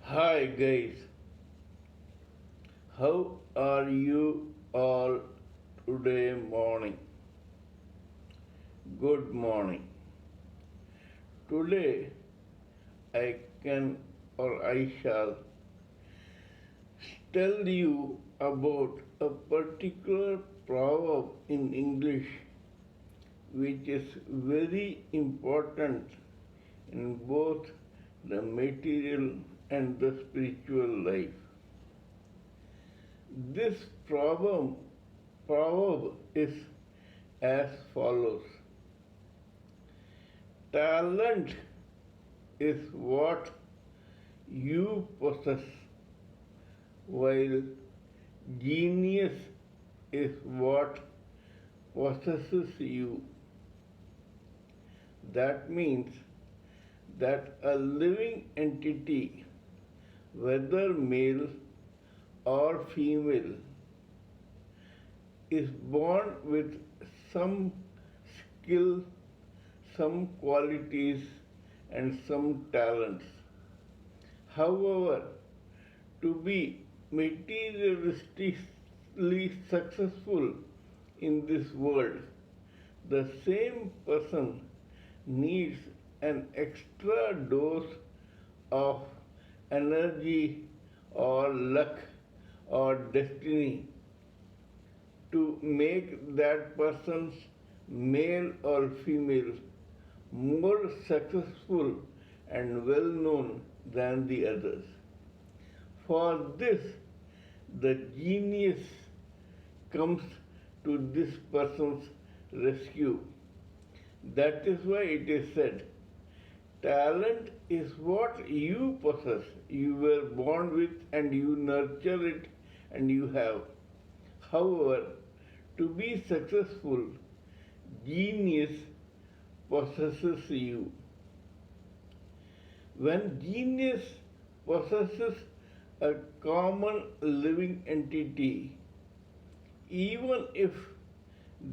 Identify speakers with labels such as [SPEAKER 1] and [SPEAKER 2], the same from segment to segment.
[SPEAKER 1] Hi guys, how are you all today morning? Good morning. Today I can or I shall tell you about a particular proverb in English which is very important in both the material and the spiritual life. This proverb is as follows. Talent is what you possess, while genius is what possesses you. That means that a living entity, whether male or female, is born with some skill, some qualities, and some talents. However, to be materialistically successful in this world, the same person needs an extra dose of energy or luck or destiny to make that person's male or female more successful and well known than the others. For this, the genius comes to this person's rescue. That is why it is said, talent is what you possess, you were born with and you nurture it and you have. However, to be successful, genius possesses you. When genius possesses a common living entity, even if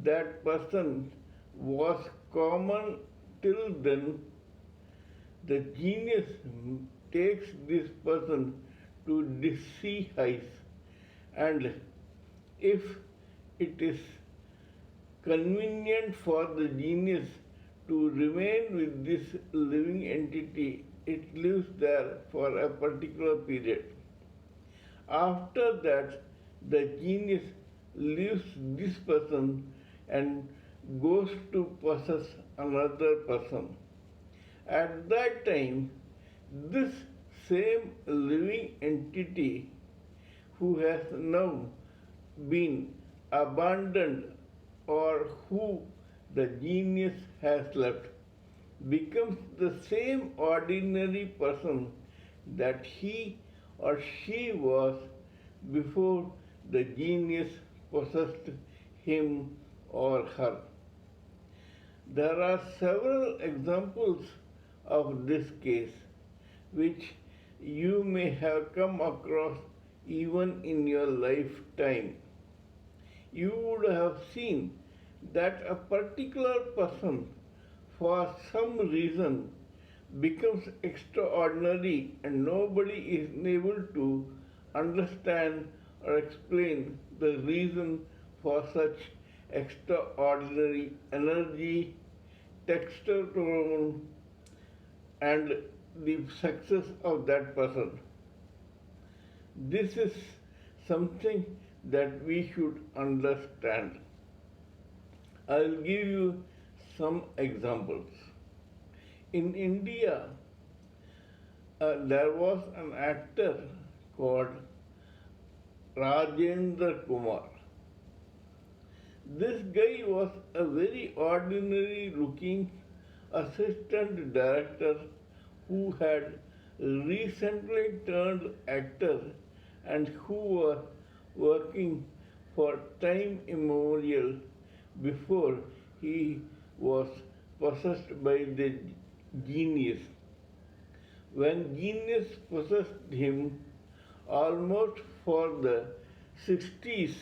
[SPEAKER 1] that person was common till then, the genius takes this person to dizzy heights, and if it is convenient for the genius to remain with this living entity, it lives there for a particular period. After that, the genius leaves this person and goes to possess another person. At that time, this same living entity who has now been abandoned or who the genius has left becomes the same ordinary person that he or she was before the genius possessed him or her. There are several examples of this case which you may have come across even in your lifetime. You would have seen that a particular person for some reason becomes extraordinary and nobody is able to understand or explain the reason for such extraordinary energy, testosterone, and the success of that person. This is something that we should understand. I'll give you some examples. In India, there was an actor called Rajendra Kumar. This guy was a very ordinary looking assistant director who had recently turned actor and who was working for time immemorial before he was possessed by the genius. When genius possessed him, almost for the 60s,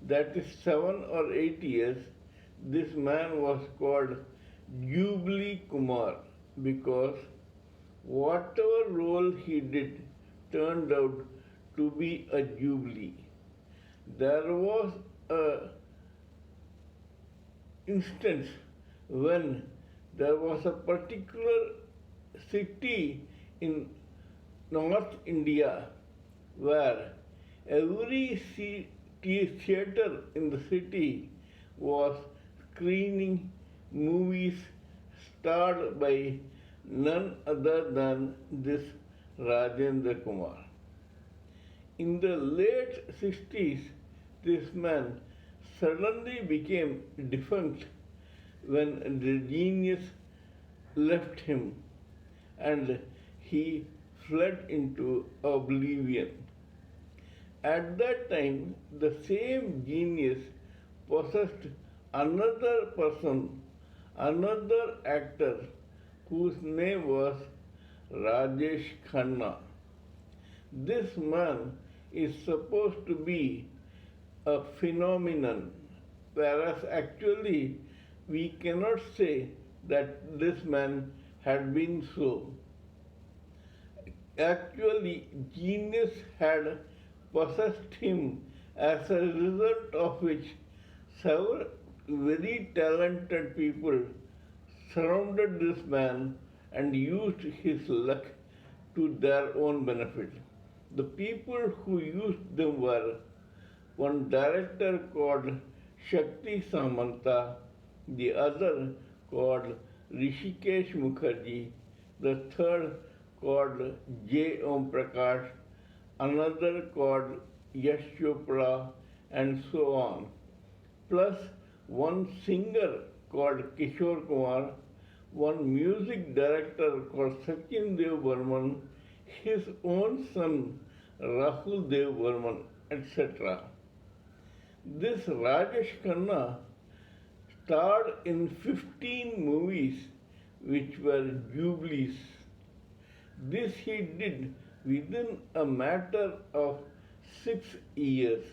[SPEAKER 1] that is 7 or 8 years, this man was called Jubilee Kumar because Whatever role he did turned out to be a jubilee. There was a instance when there was a particular city in North India where every theater in the city was screening movies starred by none other than this Rajendra Kumar. In the late 60s, this man suddenly became defunct when the genius left him and he fled into oblivion. At that time, the same genius possessed another person, another actor whose name was Rajesh Khanna. This man is supposed to be a phenomenon, whereas actually we cannot say that this man had been so. Actually, genius had possessed him, as a result of which several very talented people surrounded this man and used his luck to their own benefit. The people who used them were one director called Shakti Samanta, the other called Rishikesh Mukherjee, the third called J. Om Prakash, another called Yash Chopra, and so on, plus one singer called Kishore Kumar, one music director called Sachin Dev Burman, his own son Rahul Dev Burman, etc. This Rajesh Khanna starred in 15 movies which were jubilees. This he did within a matter of 6 years.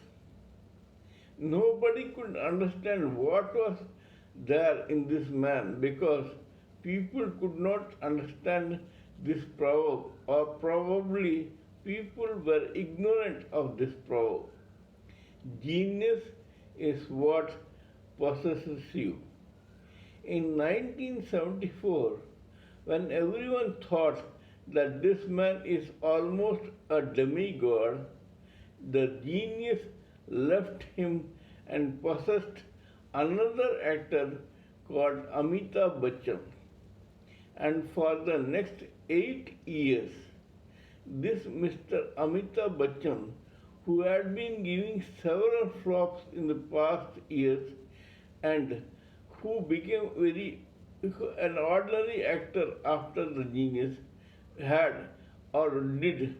[SPEAKER 1] Nobody could understand what was there in this man because people could not understand this proverb, or probably people were ignorant of this proverb. Genius is what possesses you. In 1974, when everyone thought that this man is almost a demigod, the genius left him and possessed another actor called Amitabh Bachchan. And for the next 8 years, this Mr. Amitabh Bachchan, who had been giving several flops in the past years and who became an ordinary actor after the genius, had or did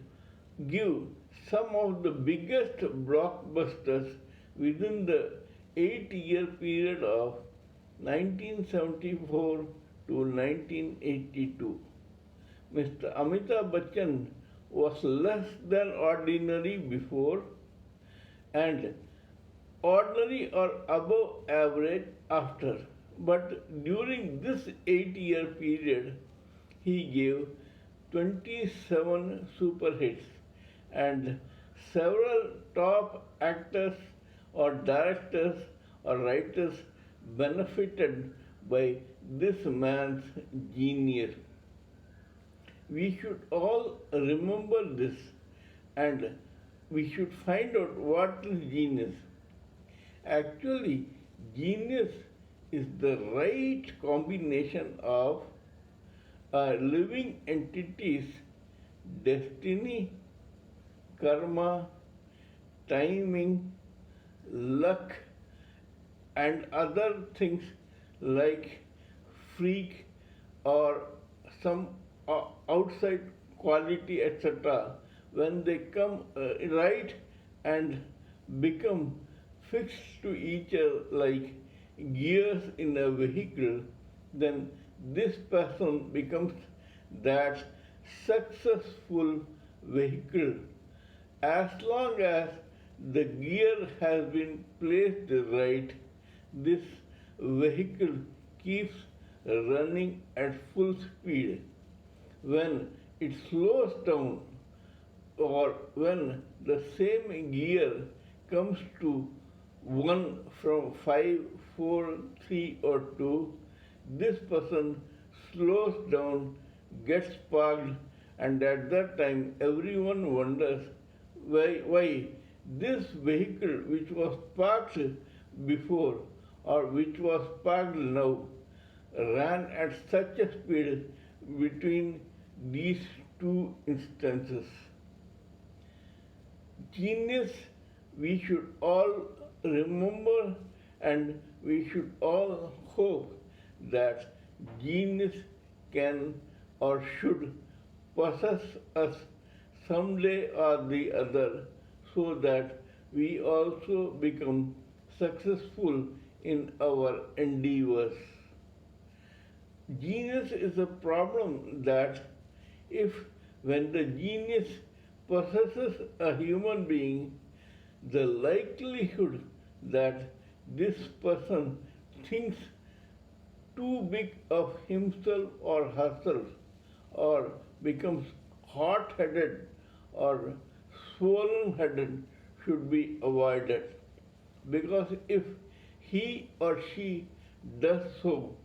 [SPEAKER 1] give some of the biggest blockbusters within the 8-year period of 1974 to 1982. Mr. Amitabh Bachchan was less than ordinary before and ordinary or above average after. But during this 8-year period, he gave 27 super hits and several top actors or directors or writers benefited by this man's genius. We should all remember this and we should find out what is genius. Actually, genius is the right combination of a living entity's destiny, karma, timing, luck, and other things like freak or some outside quality, etc., when they come right and become fixed to each other like gears in a vehicle, then this person becomes that successful vehicle. As long as the gear has been placed right, this vehicle keeps running at full speed. when it slows down or when the same gear comes to 1 from 5, 4, 3 or 2, this person slows down, gets parked, and at that time everyone wonders why this vehicle which was parked before or which was parked now ran at such a speed between these two instances. Genius, we should all remember and we should all hope that genius can or should possess us someday or the other so that we also become successful in our endeavors. Genius is a problem that if when the genius possesses a human being, the likelihood that this person thinks too big of himself or herself or becomes hot-headed or swollen-headed should be avoided. Because if he or she does so,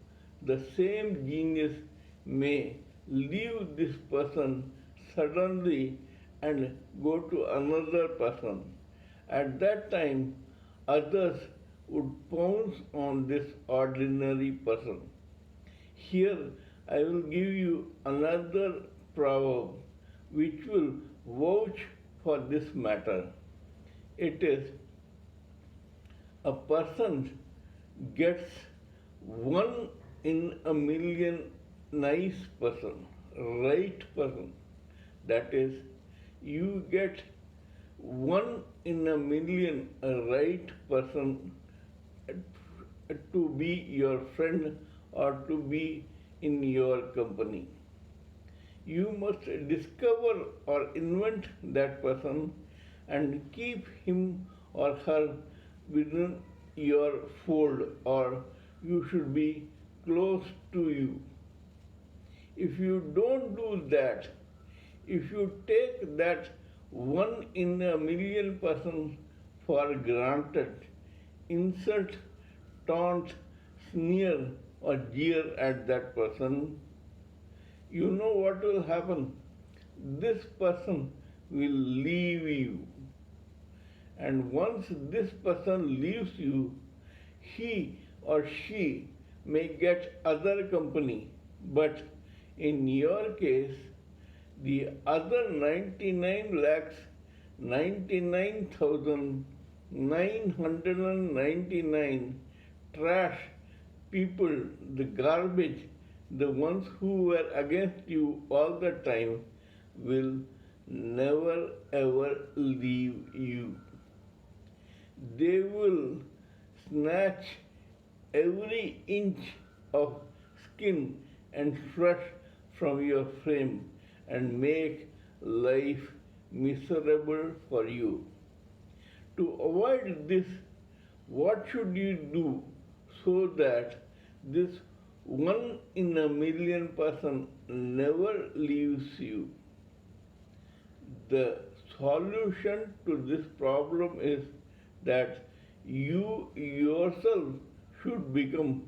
[SPEAKER 1] the same genius may leave this person suddenly and go to another person. At that time, others would pounce on this ordinary person. Here, I will give you another proverb which will vouch for this matter. It is, a person gets 1 in a million nice person, right person. That is, you get 1 in a million right person to be your friend or to be in your company. You must discover or invent that person and keep him or her within your fold, or you should be close to you. If you don't do that, if you take that 1 in a million person for granted, insult, taunt, sneer, or jeer at that person, you know what will happen? This person will leave you. And once this person leaves you, he or she may get other company. But in your case, the other 99 lakhs 99,999 trash people, the garbage, the ones who were against you all the time, will never ever leave you. They will snatch every inch of skin and flesh from your frame and make life miserable for you. To avoid this, what should you do so that this 1 in a million person never leaves you? The solution to this problem is that you yourself should become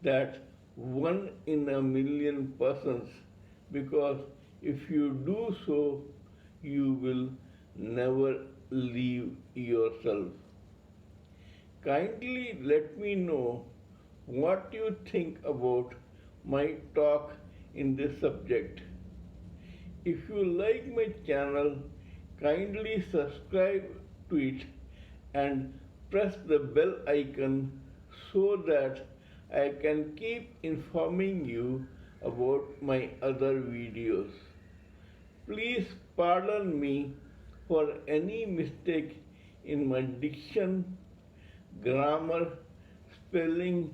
[SPEAKER 1] that 1 in a million persons, because if you do so, you will never leave yourself. Kindly let me know what you think about my talk in this subject. If you like my channel, kindly subscribe to it and press the bell icon so that I can keep informing you about my other videos. Please pardon me for any mistake in my diction, grammar, spelling,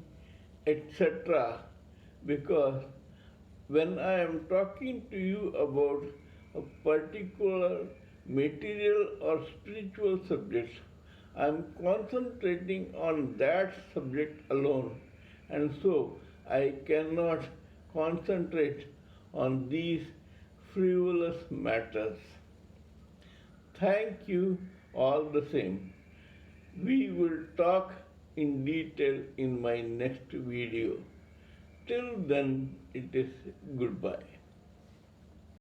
[SPEAKER 1] etc. because when I am talking to you about a particular material or spiritual subject, I am concentrating on that subject alone, and so I cannot concentrate on these frivolous matters. Thank you all the same. We will talk in detail in my next video. Till then, it is goodbye.